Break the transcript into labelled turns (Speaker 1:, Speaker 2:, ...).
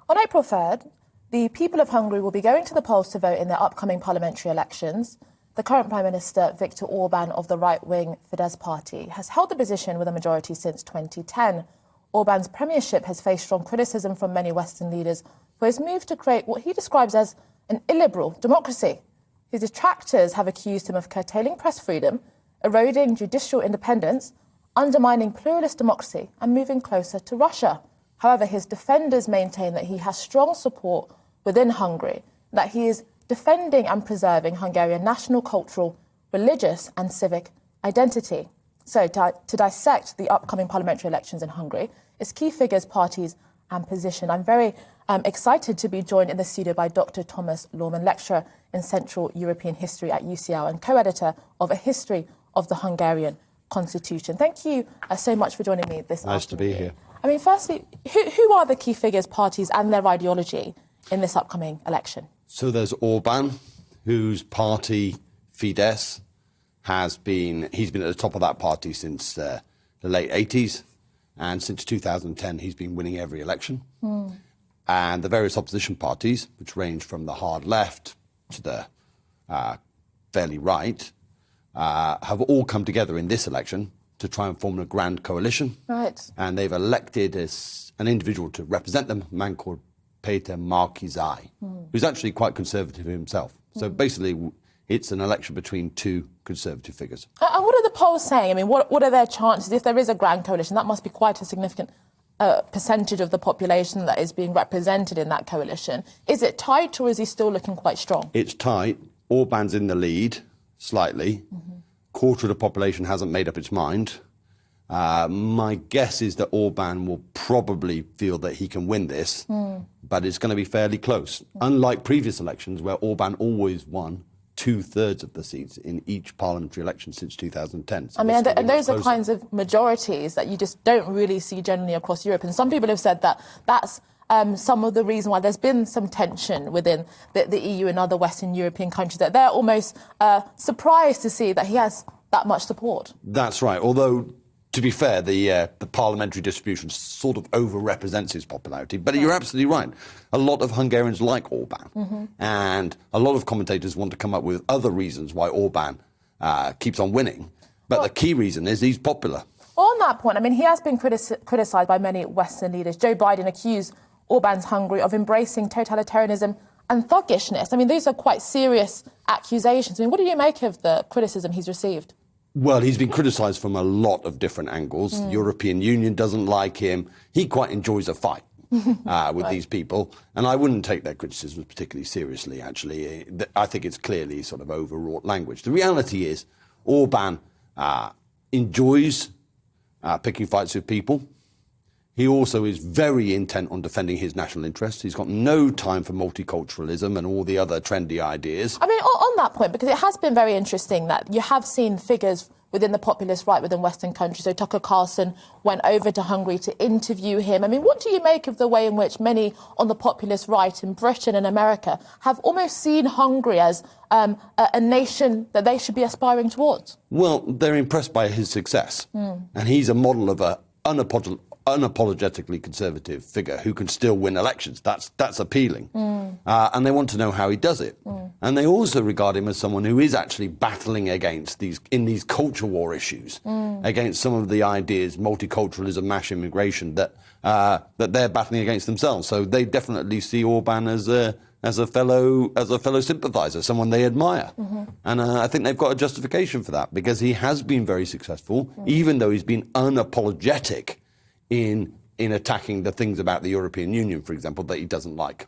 Speaker 1: On April 3rd, the people of Hungary will be going to the polls to vote in their upcoming parliamentary elections. The current Prime Minister, Viktor Orban of the right-wing Fidesz party, has held the position with a majority since 2010. Orban's premiership has faced strong criticism from many Western leaders for his move to create what he describes as an illiberal democracy. His detractors have accused him of curtailing press freedom, eroding judicial independence, undermining pluralist democracy and moving closer to Russia. However, his defenders maintain that he has strong support within Hungary, that he is defending and preserving Hungarian national, cultural, religious and civic identity. So to dissect the upcoming parliamentary elections in Hungary, its key figures, parties and position, I'm very excited to be joined in the studio by Dr Thomas Lorman, lecturer in Central European History at UCL and co-editor of A History of the Hungarian Constitution. Thank you so much for joining me this afternoon.
Speaker 2: Nice to be here.
Speaker 1: I mean, firstly, who are the key figures, parties and their ideology in this upcoming election?
Speaker 2: So there's Orban, whose party, Fidesz, he's been at the top of that party since the late 80s. And since 2010, he's been winning every election. And the various opposition parties, which range from the hard left to the fairly right, have all come together in this election to try and form a grand coalition.
Speaker 1: Right.
Speaker 2: And they've elected an individual to represent them, a man called Péter Márki-Zay, who's actually quite conservative himself. So basically, it's an election between two conservative figures.
Speaker 1: And what are the polls saying? I mean, what are their chances? If there is a grand coalition, that must be quite a significant percentage of the population that is being represented in that coalition. Is it tight or is he still looking quite strong?
Speaker 2: It's tight. Orban's in the lead, slightly. Quarter of the population hasn't made up its mind. My guess is that Orban will probably feel that he can win this, but it's going to be fairly close. Unlike previous elections where Orban always won 2/3 of the seats in each parliamentary election since 2010. So
Speaker 1: I mean, and those are kinds of majorities that you just don't really see generally across Europe. And some people have said that that's some of the reason why there's been some tension within the EU and other Western European countries, that they're almost surprised to see that he has that much support.
Speaker 2: That's right. Although, to be fair, the parliamentary distribution sort of over-represents his popularity. But you're absolutely right. A lot of Hungarians like Orban. And a lot of commentators want to come up with other reasons why Orban keeps on winning. But the key reason is he's popular.
Speaker 1: On that point, I mean, he has been criticised by many Western leaders. Joe Biden accused Orban's Hungary of embracing totalitarianism and thuggishness. I mean, these are quite serious accusations. I mean, what do you make of the criticism he's received?
Speaker 2: Well, he's been criticised from a lot of different angles. The European Union doesn't like him. He quite enjoys a fight with these people. And I wouldn't take their criticisms particularly seriously, actually. I think it's clearly sort of overwrought language. The reality is Orban enjoys picking fights with people. He also is very intent on defending his national interests. He's got no time for multiculturalism and all the other trendy ideas.
Speaker 1: I mean, on that point, because it has been very interesting that you have seen figures within the populist right within Western countries. So Tucker Carlson went over to Hungary to interview him. I mean, what do you make of the way in which many on the populist right in Britain and America have almost seen Hungary as a nation that they should be aspiring towards?
Speaker 2: Well, they're impressed by his success. And he's a model of an unapologetically conservative figure who can still win elections. That's appealing. And they want to know how he does it. And they also regard him as someone who is actually battling against these culture war issues, against some of the ideas, multiculturalism, mass immigration, that they're battling against themselves. So they definitely see Orban as a fellow sympathiser, someone they admire. And I think they've got a justification for that, because he has been very successful, even though he's been unapologetic in attacking the things about the European Union, for example, that he doesn't like.